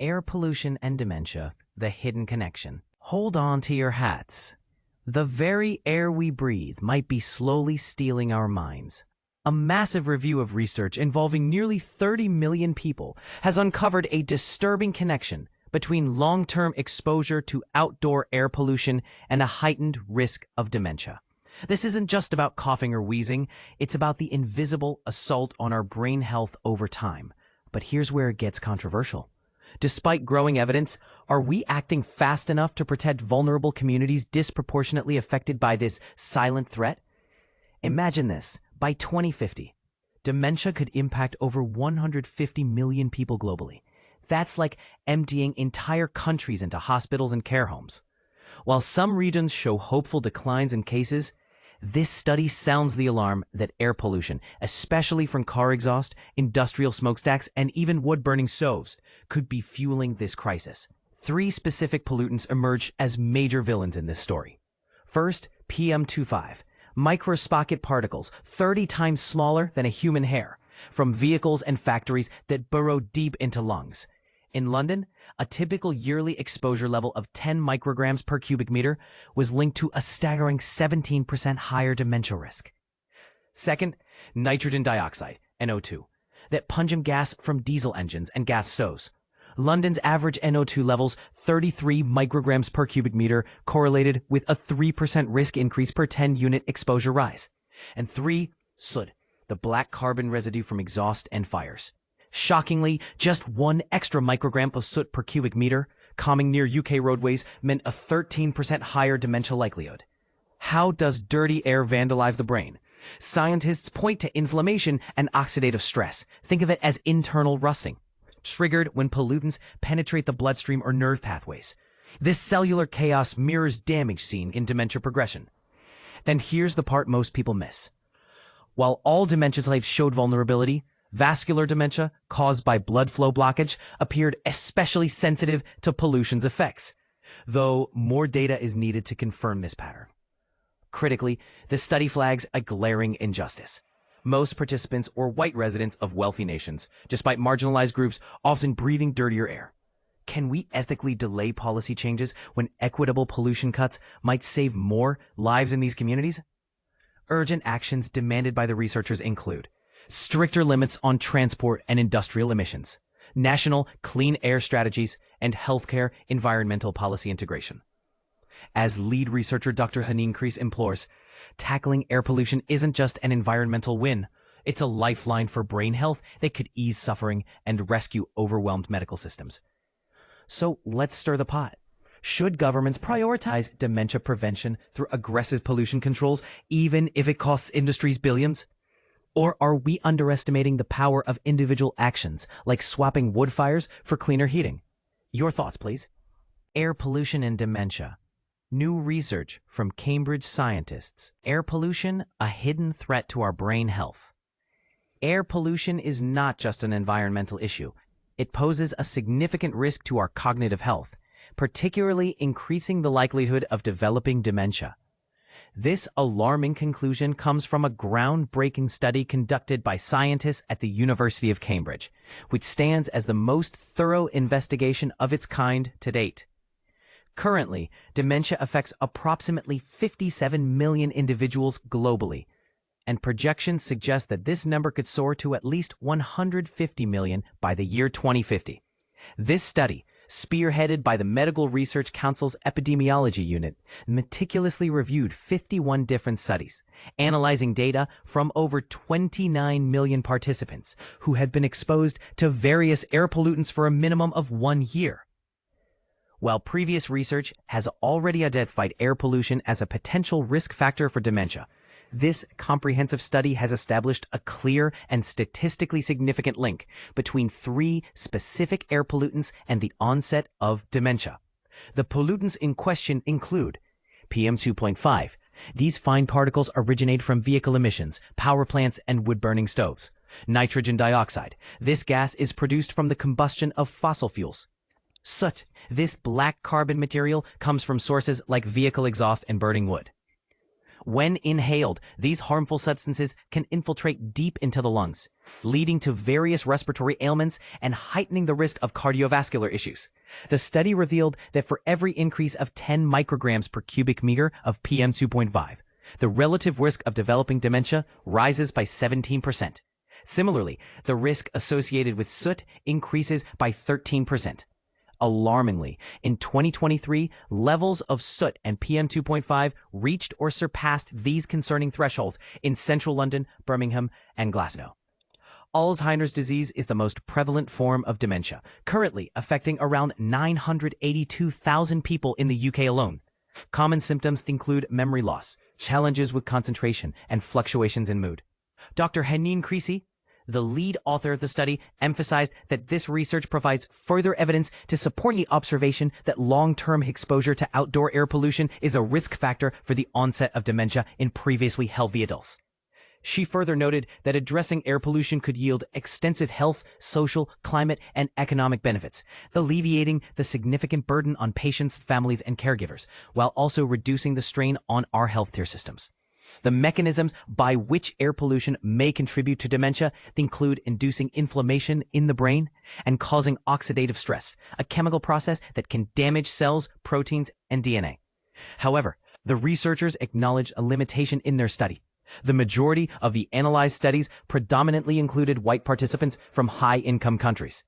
Air pollution and dementia, the hidden connection. Hold on to your hats. The very air we breathe might be slowly stealing our minds. A massive review of research involving nearly 30 million people has uncovered a disturbing connection between long-term exposure to outdoor air pollution and a heightened risk of dementia. This isn't just about coughing or wheezing, it's about the invisible assault on our brain health over time. But here's where it gets controversial. Despite growing evidence, are we acting fast enough to protect vulnerable communities disproportionately affected by this silent threat? Imagine this, by 2050, dementia could impact over 150 million people globally. That's like emptying entire countries into hospitals and care homes. While some regions show hopeful declines in cases, this study sounds the alarm that air pollution, especially from car exhaust, industrial smokestacks, and even wood-burning stoves, could be fueling this crisis. 3 specific pollutants emerge as major villains in this story. First, PM2.5, microscopic particles 30 times smaller than a human hair, from vehicles and factories that burrow deep into lungs. In London, a typical yearly exposure level of 10 micrograms per cubic meter was linked to a staggering 17% higher dementia risk. Second, nitrogen dioxide, NO2, that pungent gas from diesel engines and gas stoves. London's average NO2 levels, 33 micrograms per cubic meter, correlated with a 3% risk increase per 10-unit exposure rise. And 3, soot, the black carbon residue from exhaust and fires. Shockingly, just 1 extra microgram of soot per cubic meter, coming near UK roadways, meant a 13% higher dementia likelihood. How does dirty air vandalize the brain? Scientists point to inflammation and oxidative stress. Think of it as internal rusting, triggered when pollutants penetrate the bloodstream or nerve pathways. This cellular chaos mirrors damage seen in dementia progression. Then here's the part most people miss. While all dementia types showed vulnerability, vascular dementia, caused by blood flow blockage, appeared especially sensitive to pollution's effects, though more data is needed to confirm this pattern. Critically, the study flags a glaring injustice. Most participants were white residents of wealthy nations, despite marginalized groups often breathing dirtier air. Can we ethically delay policy changes when equitable pollution cuts might save more lives in these communities? Urgent actions demanded by the researchers include stricter limits on transport and industrial emissions, national clean air strategies, and healthcare environmental policy integration. As lead researcher Dr. Haneen Kreis implores, tackling air pollution isn't just an environmental win, it's a lifeline for brain health that could ease suffering and rescue overwhelmed medical systems. So let's stir the pot. Should governments prioritize dementia prevention through aggressive pollution controls, even if it costs industries billions? Or are we underestimating the power of individual actions, like swapping wood fires for cleaner heating? Your thoughts, please. Air pollution and dementia. New research from Cambridge scientists. Air pollution, a hidden threat to our brain health. Air pollution is not just an environmental issue. It poses a significant risk to our cognitive health, particularly increasing the likelihood of developing dementia. This alarming conclusion comes from a groundbreaking study conducted by scientists at the University of Cambridge, which stands as the most thorough investigation of its kind to date. Currently, dementia affects approximately 57 million individuals globally, and projections suggest that this number could soar to at least 150 million by the year 2050. This study, spearheaded by the Medical Research Council's Epidemiology Unit, meticulously reviewed 51 different studies, analyzing data from over 29 million participants who had been exposed to various air pollutants for a minimum of 1 year. While previous research has already identified air pollution as a potential risk factor for dementia, this comprehensive study has established a clear and statistically significant link between 3 specific air pollutants and the onset of dementia. The pollutants in question include PM2.5. These fine particles originate from vehicle emissions, power plants, and wood-burning stoves. Nitrogen dioxide. This gas is produced from the combustion of fossil fuels. Soot. This black carbon material comes from sources like vehicle exhaust and burning wood. When inhaled, these harmful substances can infiltrate deep into the lungs, leading to various respiratory ailments and heightening the risk of cardiovascular issues. The study revealed that for every increase of 10 micrograms per cubic meter of PM 2.5, the relative risk of developing dementia rises by 17%. Similarly, the risk associated with soot increases by 13%. Alarmingly, in 2023, levels of soot and PM 2.5 reached or surpassed these concerning thresholds in central London, Birmingham, and Glasgow. Alzheimer's disease is the most prevalent form of dementia, currently affecting around 982,000 people in the UK alone. Common symptoms include memory loss, challenges with concentration, and fluctuations in mood. Dr. Haneen Creasy, the lead author of the study, emphasized that this research provides further evidence to support the observation that long-term exposure to outdoor air pollution is a risk factor for the onset of dementia in previously healthy adults. She further noted that addressing air pollution could yield extensive health, social, climate, and economic benefits, alleviating the significant burden on patients, families, and caregivers, while also reducing the strain on our healthcare systems. The mechanisms by which air pollution may contribute to dementia include inducing inflammation in the brain and causing oxidative stress, a chemical process that can damage cells, proteins, and DNA. However, the researchers acknowledged a limitation in their study. The majority of the analyzed studies predominantly included white participants from high-income countries.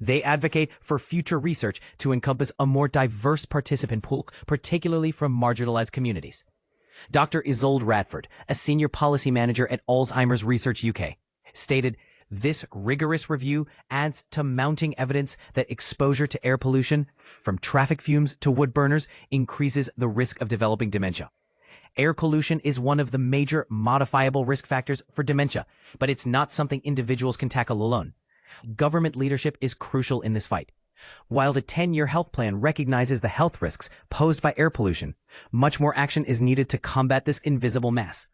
They advocate for future research to encompass a more diverse participant pool, particularly from marginalized communities. Dr. Isolde Radford, a senior policy manager at Alzheimer's Research UK, stated, "This rigorous review adds to mounting evidence that exposure to air pollution, from traffic fumes to wood burners, increases the risk of developing dementia. Air pollution is one of the major modifiable risk factors for dementia, but it's not something individuals can tackle alone. Government leadership is crucial in this fight. While the 10-year health plan recognizes the health risks posed by air pollution, much more action is needed to combat this invisible mass.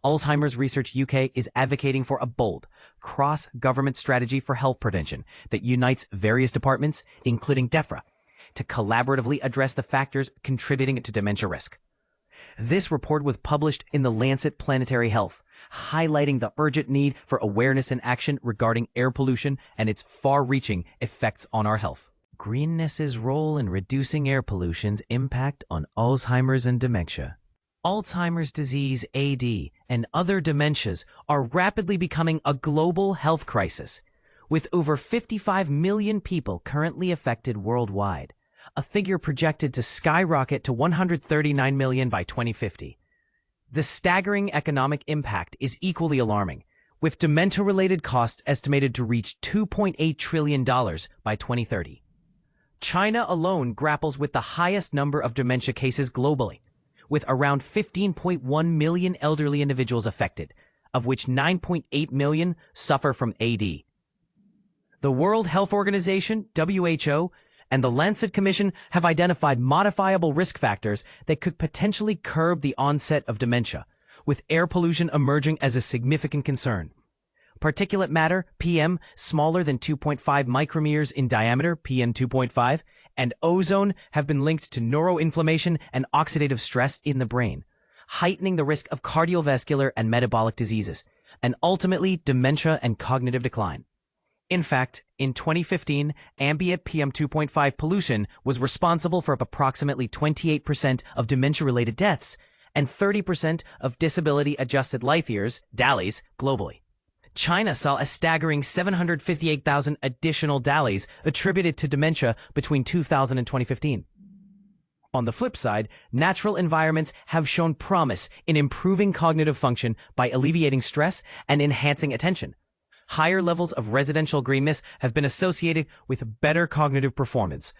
Alzheimer's Research UK is advocating for a bold, cross-government strategy for health prevention that unites various departments, including DEFRA, to collaboratively address the factors contributing to dementia risk." This report was published in the Lancet Planetary Health, highlighting the urgent need for awareness and action regarding air pollution and its far-reaching effects on our health. Greenness's role in reducing air pollution's impact on Alzheimer's and dementia. Alzheimer's disease, AD, and other dementias are rapidly becoming a global health crisis, with over 55 million people currently affected worldwide, a figure projected to skyrocket to 139 million by 2050. The staggering economic impact is equally alarming, with dementia-related costs estimated to reach $2.8 trillion by 2030. China alone grapples with the highest number of dementia cases globally, with around 15.1 million elderly individuals affected, of which 9.8 million suffer from AD. The World Health Organization, WHO, and the Lancet Commission have identified modifiable risk factors that could potentially curb the onset of dementia, with air pollution emerging as a significant concern. Particulate matter, PM, smaller than 2.5 micrometers in diameter, PM 2.5, and ozone have been linked to neuroinflammation and oxidative stress in the brain, heightening the risk of cardiovascular and metabolic diseases, and ultimately dementia and cognitive decline. In fact, in 2015, ambient PM 2.5 pollution was responsible for approximately 28% of dementia-related deaths and 30% of disability-adjusted life years, DALYs, globally. China saw a staggering 758,000 additional DALYs attributed to dementia between 2000 and 2015. On the flip side, natural environments have shown promise in improving cognitive function by alleviating stress and enhancing attention. Higher levels of residential greenness have been associated with better cognitive performance,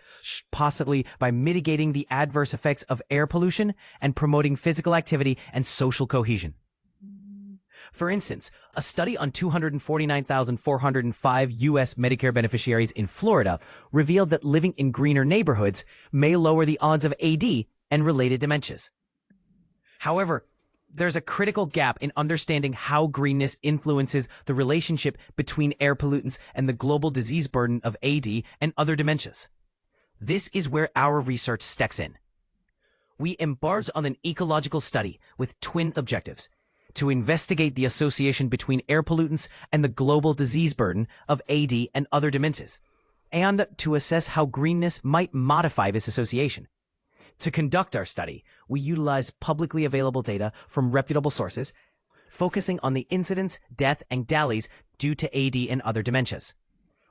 possibly by mitigating the adverse effects of air pollution and promoting physical activity and social cohesion. For instance, a study on 249,405 U.S. Medicare beneficiaries in Florida revealed that living in greener neighborhoods may lower the odds of AD and related dementias. However, there's a critical gap in understanding how greenness influences the relationship between air pollutants and the global disease burden of AD and other dementias. This is where our research steps in. we embarked on an ecological study with twin objectives: to investigate the association between air pollutants and the global disease burden of AD and other dementias, and to assess how greenness might modify this association. To conduct our study, we utilized publicly available data from reputable sources, focusing on the incidence, death, and DALYs due to AD and other dementias.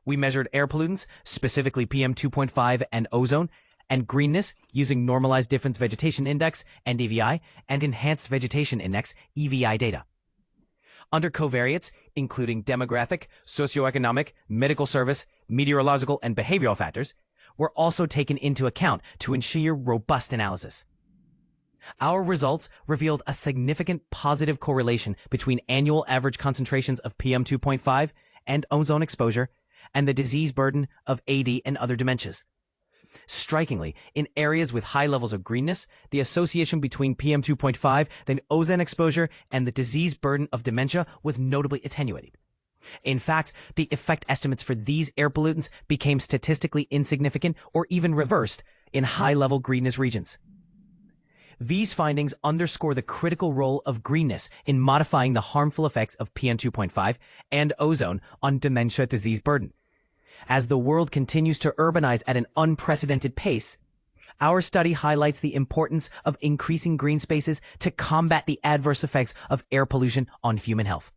We measured air pollutants, specifically PM 2.5 and ozone, and greenness using Normalized Difference Vegetation Index, NDVI, and Enhanced Vegetation Index, EVI data. Under covariates, including demographic, socioeconomic, medical service, meteorological, and behavioral factors, were also taken into account to ensure robust analysis. Our results revealed a significant positive correlation between annual average concentrations of PM 2.5 and ozone exposure and the disease burden of AD and other dementias. Strikingly, in areas with high levels of greenness, the association between PM 2.5, then ozone exposure, and the disease burden of dementia was notably attenuated. In fact, the effect estimates for these air pollutants became statistically insignificant or even reversed in high-level greenness regions. These findings underscore the critical role of greenness in modifying the harmful effects of PM 2.5 and ozone on dementia disease burden. As the world continues to urbanize at an unprecedented pace, our study highlights the importance of increasing green spaces to combat the adverse effects of air pollution on human health.